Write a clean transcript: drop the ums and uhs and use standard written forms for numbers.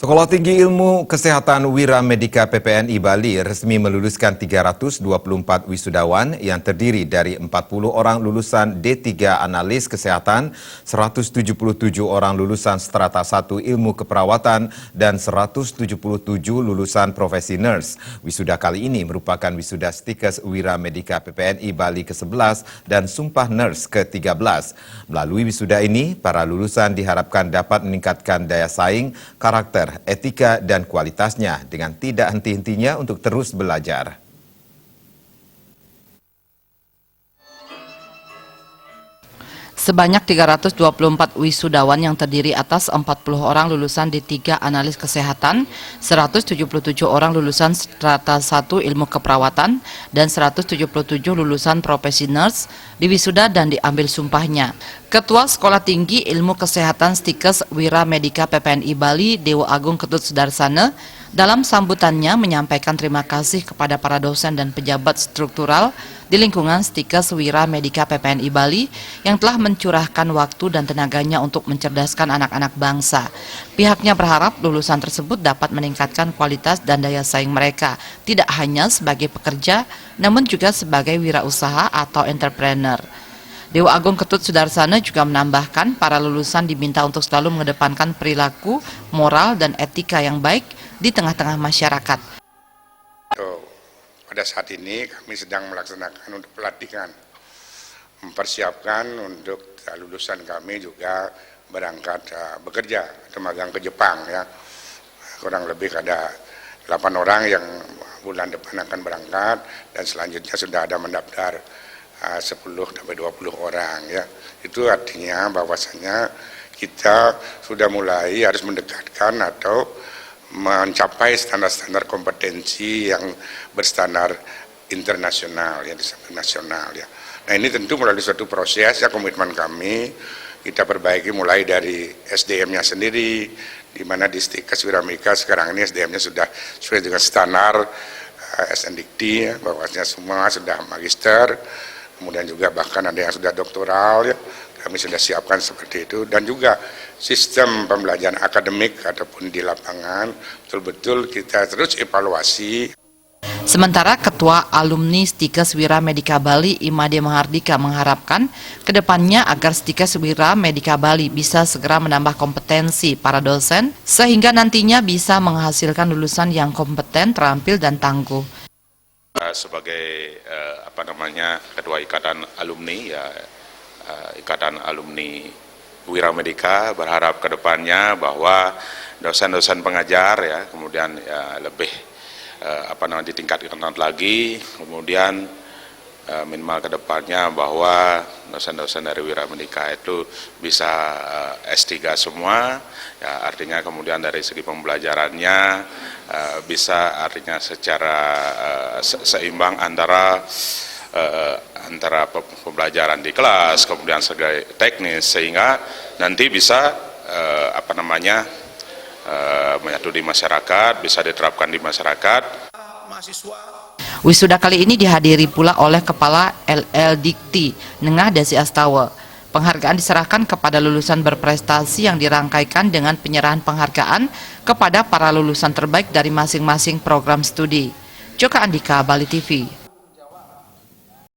Sekolah Tinggi Ilmu Kesehatan Wira Medika PPNI Bali resmi meluluskan 324 wisudawan yang terdiri dari 40 orang lulusan D3 Analis Kesehatan, 177 orang lulusan Strata 1 Ilmu Keperawatan, dan 177 lulusan profesi nurse. Wisuda kali ini merupakan wisuda stikes Wira Medika PPNI Bali ke-11 dan Sumpah Nurse ke-13. Melalui wisuda ini, para lulusan diharapkan dapat meningkatkan daya saing, karakter, etika dan kualitasnya dengan tidak henti-hentinya untuk terus belajar. Sebanyak 324 wisudawan yang terdiri atas 40 orang lulusan D3 Analis Kesehatan, 177 orang lulusan Strata 1 Ilmu Keperawatan, dan 177 lulusan profesi nurse diwisuda dan diambil sumpahnya. Ketua Sekolah Tinggi Ilmu Kesehatan Stikes Wira Medika PPNI Bali, Dewa Agung Ketut Sudarsana, dalam sambutannya menyampaikan terima kasih kepada para dosen dan pejabat struktural di lingkungan Stikes Wira Medika PPNI Bali yang telah mencurahkan waktu dan tenaganya untuk mencerdaskan anak-anak bangsa. Pihaknya berharap lulusan tersebut dapat meningkatkan kualitas dan daya saing mereka, tidak hanya sebagai pekerja, namun juga sebagai wirausaha atau entrepreneur. Dewa Agung Ketut Sudarsana juga menambahkan para lulusan diminta untuk selalu mengedepankan perilaku, moral, dan etika yang baik di tengah-tengah masyarakat. Pada saat ini kami sedang melaksanakan untuk pelatihan, mempersiapkan untuk lulusan kami juga berangkat bekerja atau magang ke Jepang ya. Kurang lebih ada 8 orang yang bulan depan akan berangkat dan selanjutnya sudah ada mendaftar 10-20 orang ya. Itu artinya bahwasanya kita sudah mulai harus mendekatkan atau mencapai standar-standar kompetensi yang berstandar internasional, yang disebut nasional ya. Nah ini tentu melalui suatu proses ya, komitmen kami kita perbaiki mulai dari SDM-nya sendiri, di mana di Stikes Wira Medika sekarang ini SDM-nya sudah sesuai dengan standar SNDikT ya, bahwasanya semua sudah magister, kemudian juga bahkan ada yang sudah doktoral ya. Kami sudah siapkan seperti itu, dan juga sistem pembelajaran akademik ataupun di lapangan betul-betul kita terus evaluasi. Sementara Ketua Alumni Stikes Wira Medika Bali, Imade Mahardika, mengharapkan kedepannya agar Stikes Wira Medika Bali bisa segera menambah kompetensi para dosen sehingga nantinya bisa menghasilkan lulusan yang kompeten, terampil, dan tangguh. Sebagai Ketua Ikatan Alumni ya. Ikatan Alumni Wira Medika berharap ke depannya bahwa dosen-dosen pengajar ya kemudian ya lebih ditingkatkan lagi, kemudian minimal ke depannya bahwa dosen-dosen dari Wira Medika itu bisa S3 semua ya, artinya kemudian dari segi pembelajarannya bisa artinya secara seimbang antara pembelajaran di kelas, kemudian segi teknis, sehingga nanti bisa menyatu di masyarakat, bisa diterapkan di masyarakat. Wisuda kali ini dihadiri pula oleh Kepala LL Dikti, Nengah Dasi Astawa. Penghargaan diserahkan kepada lulusan berprestasi yang dirangkaikan dengan penyerahan penghargaan kepada para lulusan terbaik dari masing-masing program studi. Joka Andika, Bali TV.